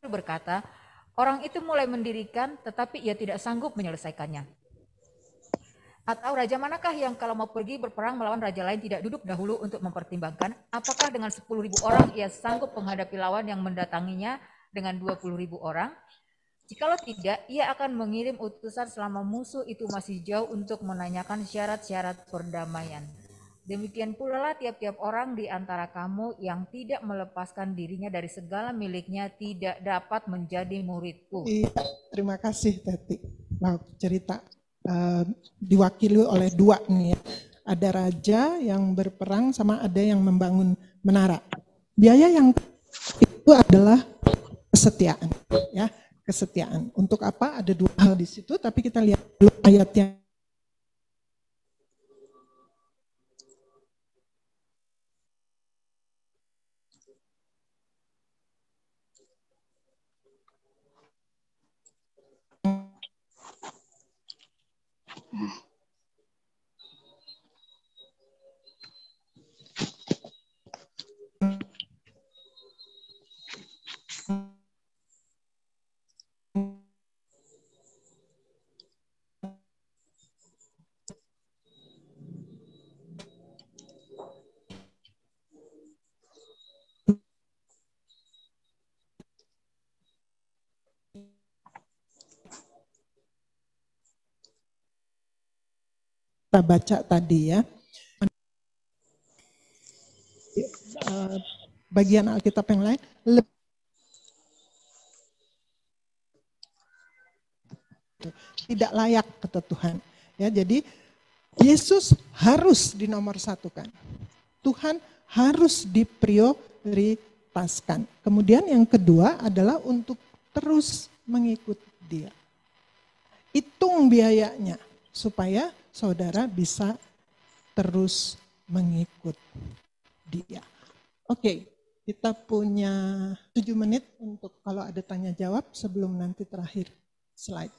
berkata, orang itu mulai mendirikan tetapi ia tidak sanggup menyelesaikannya. Atau raja manakah yang kalau mau pergi berperang melawan raja lain tidak duduk dahulu untuk mempertimbangkan apakah dengan 10.000 orang ia sanggup menghadapi lawan yang mendatanginya dengan 20.000 orang? Jikalau tidak, ia akan mengirim utusan selama musuh itu masih jauh untuk menanyakan syarat-syarat perdamaian. Demikian pula lah tiap-tiap orang di antara kamu yang tidak melepaskan dirinya dari segala miliknya tidak dapat menjadi muridku. Iya, terima kasih Teti. Wow, cerita diwakili oleh dua nih ya. Ada raja yang berperang sama ada yang membangun menara. Biaya yang itu adalah kesetiaan, ya, kesetiaan. Untuk apa? Ada dua hal di situ, tapi kita lihat dulu ayatnya. Kita baca tadi ya, bagian Alkitab yang lain tidak layak kata Tuhan. Ya, jadi Yesus harus dinomorsatukan. Tuhan harus diprioritaskan. Kemudian yang kedua adalah untuk terus mengikut Dia. Hitung biayanya supaya saudara bisa terus mengikut Dia. Oke, kita punya 7 menit untuk kalau ada tanya jawab sebelum nanti terakhir slide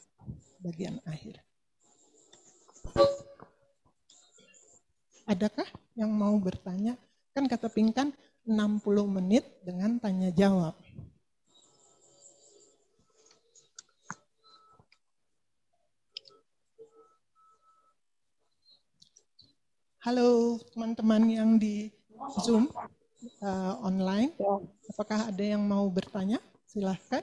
bagian akhir. Adakah yang mau bertanya? Kan kata Pinkan 60 menit dengan tanya jawab. Halo teman-teman yang di Zoom online, apakah ada yang mau bertanya? Silahkan.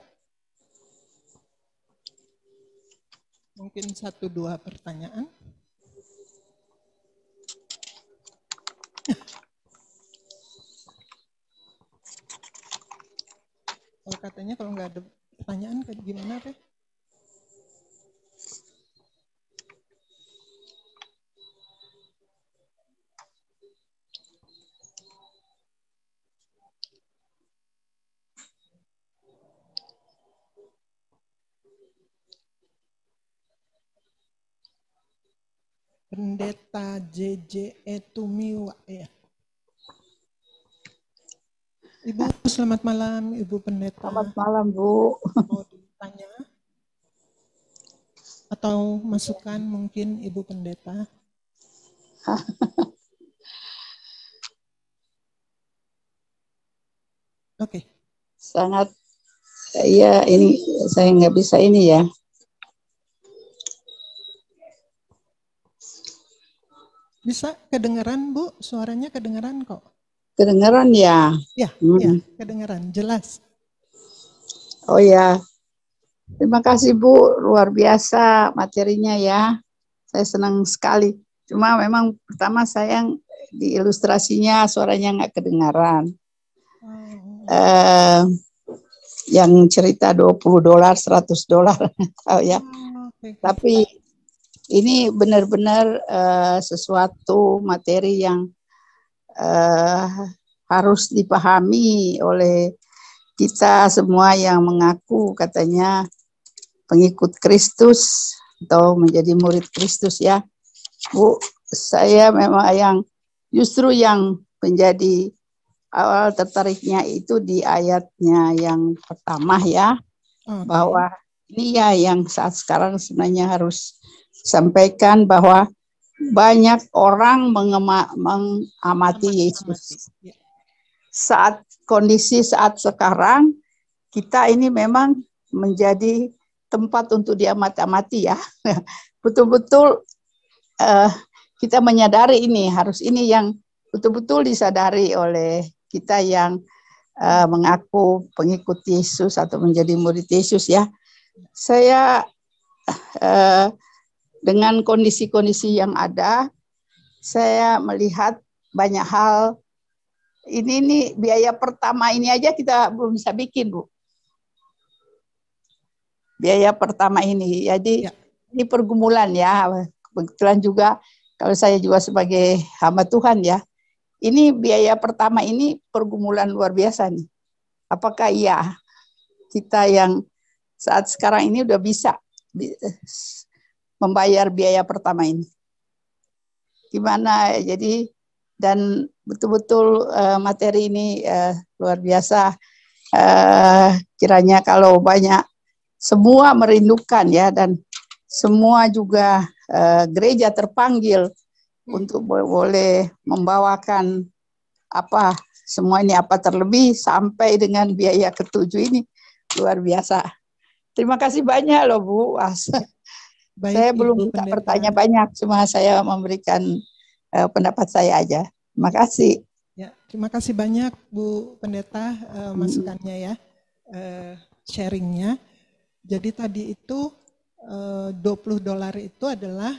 Mungkin 1-2 pertanyaan. Kalau katanya kalau nggak ada pertanyaan kayak gimana Teh? Pendeta JJ Etumiwa ya. Ibu, selamat malam Ibu Pendeta. Selamat malam, Bu. Mau ditanya atau masukan mungkin Ibu Pendeta? Oke. Sangat, ya ini saya nggak bisa ini ya. Bisa kedengeran Bu, suaranya kedengeran kok. Kedengeran ya? Ya, ya, kedengeran, jelas. Oh ya, terima kasih Bu, luar biasa materinya ya. Saya senang sekali. Cuma memang pertama sayang di ilustrasinya suaranya nggak kedengaran. Yang cerita $20, $100, tahu ya. Tapi ini benar-benar sesuatu materi yang harus dipahami oleh kita semua yang mengaku katanya pengikut Kristus atau menjadi murid Kristus ya. Bu, saya memang justru yang menjadi awal tertariknya itu di ayatnya yang pertama ya, bahwa ini ya yang saat sekarang sebenarnya harus disampaikan bahwa banyak orang mengamati Yesus. Saat kondisi saat sekarang kita ini memang menjadi tempat untuk diamati-amati ya. Betul-betul kita menyadari ini, harus ini yang betul-betul disadari oleh kita yang mengaku pengikut Yesus atau menjadi murid Yesus ya. Saya dengan kondisi-kondisi yang ada, saya melihat banyak hal. Ini nih biaya pertama ini aja kita belum bisa bikin, Bu. Biaya pertama ini. Jadi ini pergumulan ya. Kebetulan juga kalau saya juga sebagai hamba Tuhan ya. Ini biaya pertama ini pergumulan luar biasa nih. Apakah iya kita yang saat sekarang ini udah bisa membayar biaya pertama ini? Gimana? Jadi dan betul-betul materi ini luar biasa. Kiranya kalau banyak semua merindukan ya, dan semua juga gereja terpanggil untuk boleh membawakan apa semua ini, apa terlebih sampai dengan biaya ke-7 ini luar biasa. Terima kasih banyak loh Bu. Baik, saya belum Ibu minta Pendeta. bertanya banyak, cuma saya memberikan pendapat saya aja. Terima kasih. Ya, terima kasih banyak Bu Pendeta masukannya ya, sharingnya. Jadi tadi itu $20 itu adalah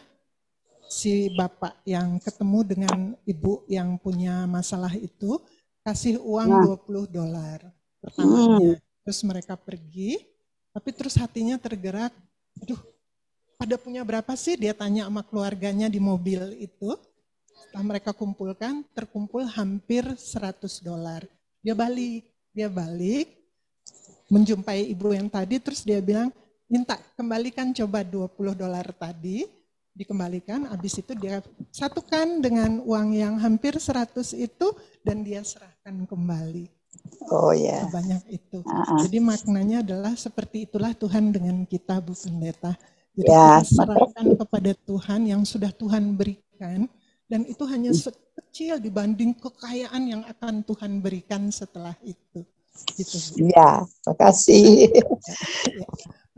si bapak yang ketemu dengan ibu yang punya masalah itu kasih uang $20 pertamanya. Terus mereka pergi, tapi terus hatinya tergerak, aduh pada punya berapa sih, dia tanya sama keluarganya di mobil itu. Setelah mereka kumpulkan, terkumpul hampir $100. Dia balik, menjumpai ibu yang tadi, terus dia bilang, minta kembalikan coba $20 tadi, dikembalikan, habis itu dia satukan dengan uang yang hampir 100 itu, dan dia serahkan kembali. Oh ya. Banyak itu. Jadi maknanya adalah seperti itulah Tuhan dengan kita, Bu Pendeta. Jadi Ya, kita serahkan kepada Tuhan yang sudah Tuhan berikan, dan itu hanya sekecil dibanding kekayaan yang akan Tuhan berikan setelah itu. Gitu. Ya, terima kasih.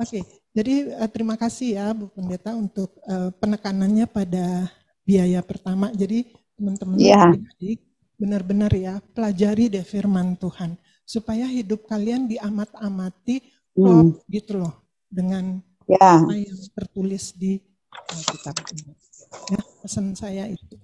Oke, jadi terima kasih ya Bu Pendeta untuk penekanannya pada biaya pertama. Jadi teman-teman adik-adik benar-benar ya pelajari deh firman Tuhan supaya hidup kalian diamat-amati gitu loh dengan apa yang tertulis di Alkitab ini. Ya, pesan saya itu.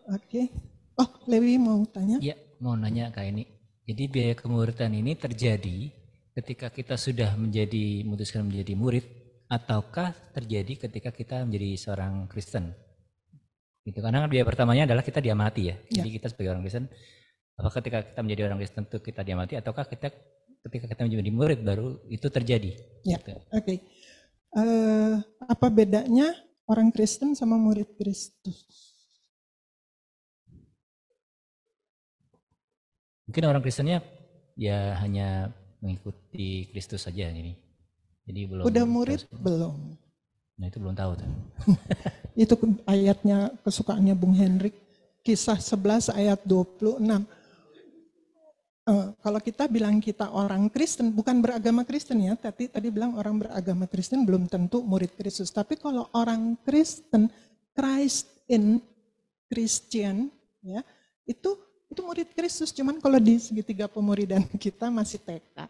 Oke. Oh, Lewi mau tanya? Ya, mau nanya Kak ini. Jadi biaya kemuridan ini terjadi ketika kita sudah memutuskan menjadi murid, ataukah terjadi ketika kita menjadi seorang Kristen? Gitu. Karena biaya pertamanya adalah kita diamati ya. Jadi kita sebagai orang Kristen, apakah ketika kita menjadi orang Kristen itu kita diamati, ataukah ketika kita menjadi murid baru itu terjadi? Ya, gitu. Oke. Apa bedanya orang Kristen sama murid Kristus? Mungkin orang Kristennya ya hanya mengikuti Kristus saja ini. Jadi belum. Udah murid belum? Nah itu belum tahu tuh. Itu ayatnya kesukaannya Bung Hendrik, Kisah 11 ayat 26. Kalau kita bilang kita orang Kristen, bukan beragama Kristen ya, tadi bilang orang beragama Kristen belum tentu murid Kristus. Tapi kalau orang Kristen, Christ in Christian, ya itu murid Kristus. Cuman kalau di segitiga pemuridan kita masih TK.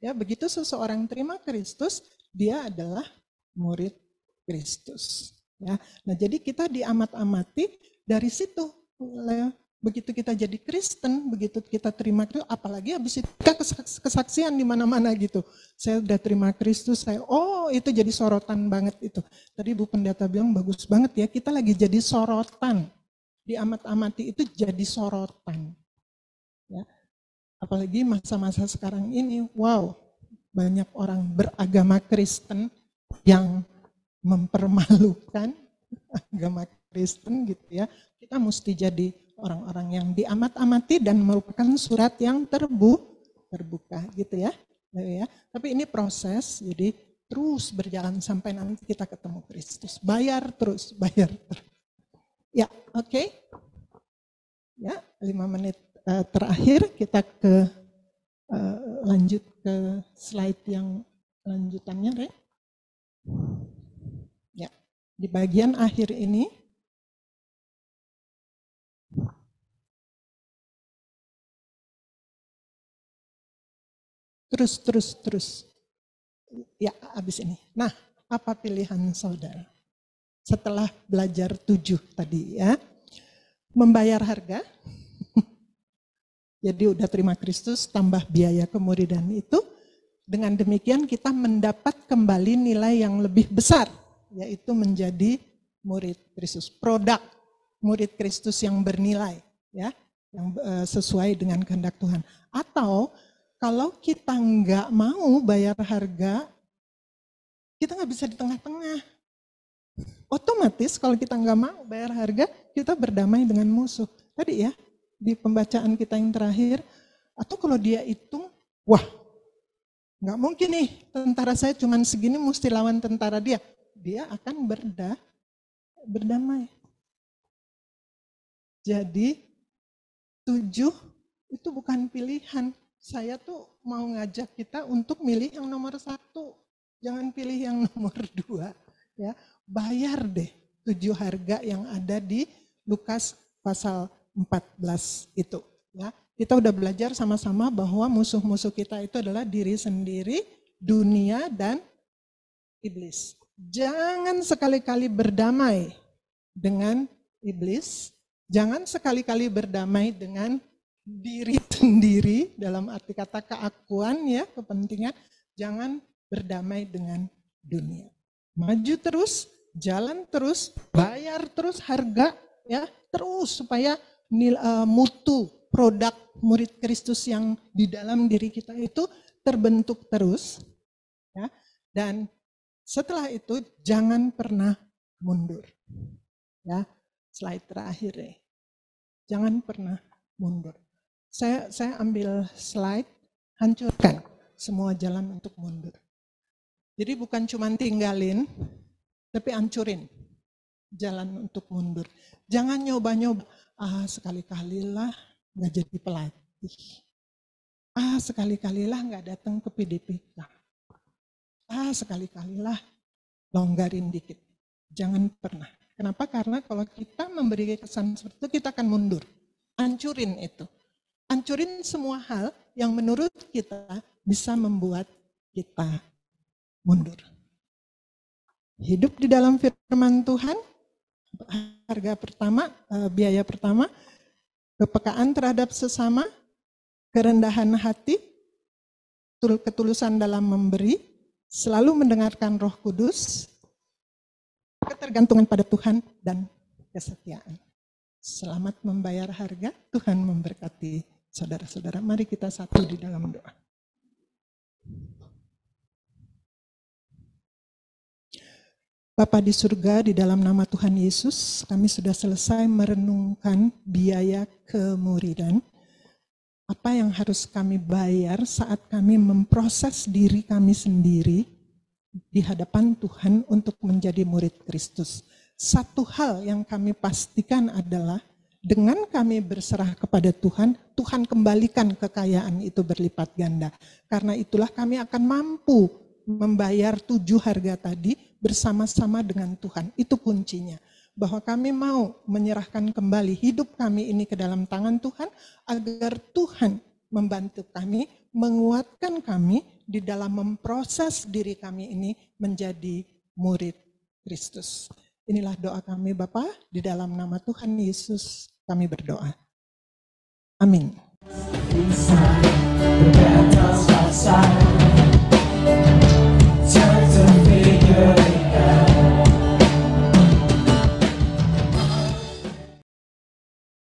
Ya begitu seseorang terima Kristus, dia adalah murid Kristus. Ya, nah jadi kita diamat-amati dari situ. Begitu kita jadi Kristen, begitu kita terima Kristus, apalagi habis itu kita kesaksian di mana-mana gitu. Saya udah terima Kristus, itu jadi sorotan banget itu. Tadi Bu Pendeta bilang bagus banget ya, kita lagi jadi sorotan. Diamat-amati itu jadi sorotan. Ya. Apalagi masa-masa sekarang ini, wow, banyak orang beragama Kristen yang mempermalukan agama Kristen gitu ya. Kita mesti jadi orang-orang yang diamat-amati dan merupakan surat yang terbuka gitu ya. Tapi ini proses, jadi terus berjalan sampai nanti kita ketemu Kristus. Bayar terus. Ya, oke. Ya, 5 menit terakhir kita lanjut ke slide yang lanjutannya, Re. Ya, di bagian akhir ini terus. Ya, habis ini. Nah, apa pilihan saudara? Setelah belajar 7 tadi ya. Membayar harga. Jadi udah terima Kristus tambah biaya kemuridan itu. Dengan demikian kita mendapat kembali nilai yang lebih besar. Yaitu menjadi murid Kristus. Produk murid Kristus yang bernilai. Ya, yang sesuai dengan kehendak Tuhan. Atau kalau kita nggak mau bayar harga, kita nggak bisa di tengah-tengah. Otomatis kalau kita nggak mau bayar harga, kita berdamai dengan musuh. Tadi ya, di pembacaan kita yang terakhir, atau kalau dia hitung, wah, nggak mungkin nih, tentara saya cuma segini mesti lawan tentara dia. Dia akan berdamai. Jadi 7 itu bukan pilihan. Saya tuh mau ngajak kita untuk milih yang nomor 1. Jangan pilih yang nomor 2. Ya, bayar deh 7 harga yang ada di Lukas pasal 14 itu. Ya, kita udah belajar sama-sama bahwa musuh-musuh kita itu adalah diri sendiri, dunia, dan iblis. Jangan sekali-kali berdamai dengan iblis. Jangan sekali-kali berdamai dengan diri sendiri dalam arti kata keakuan ya, kepentingan. Jangan berdamai dengan dunia. Maju terus, jalan terus, bayar terus harga ya, terus supaya mutu produk murid Kristus yang di dalam diri kita itu terbentuk terus ya. Dan setelah itu jangan pernah mundur. Ya, slide terakhir ya. Jangan pernah mundur. Saya ambil slide, hancurkan semua jalan untuk mundur. Jadi bukan cuma tinggalin, tapi hancurin jalan untuk mundur. Jangan nyoba-nyoba, sekali-kalilah nggak jadi pelatih. Sekali-kalilah nggak datang ke PDPK. Sekali-kalilah longgarin dikit. Jangan pernah. Kenapa? Karena kalau kita memberi kesan seperti itu, kita akan mundur. Hancurin itu. Hancurin semua hal yang menurut kita bisa membuat kita mundur. Hidup di dalam firman Tuhan, harga pertama, biaya pertama, kepekaan terhadap sesama, kerendahan hati, ketulusan dalam memberi, selalu mendengarkan Roh Kudus, ketergantungan pada Tuhan, dan kesetiaan. Selamat membayar harga, Tuhan memberkati saudara-saudara. Mari kita satu di dalam doa. Bapa di surga, di dalam nama Tuhan Yesus, kami sudah selesai merenungkan biaya kemuridan. Apa yang harus kami bayar saat kami memproses diri kami sendiri di hadapan Tuhan untuk menjadi murid Kristus. Satu hal yang kami pastikan adalah dengan kami berserah kepada Tuhan, Tuhan kembalikan kekayaan itu berlipat ganda. Karena itulah kami akan mampu membayar 7 harga tadi bersama-sama dengan Tuhan. Itu kuncinya. Bahwa kami mau menyerahkan kembali hidup kami ini ke dalam tangan Tuhan, agar Tuhan membantu kami, menguatkan kami di dalam memproses diri kami ini menjadi murid Kristus. Inilah doa kami Bapa, di dalam nama Tuhan Yesus kami berdoa. Amin.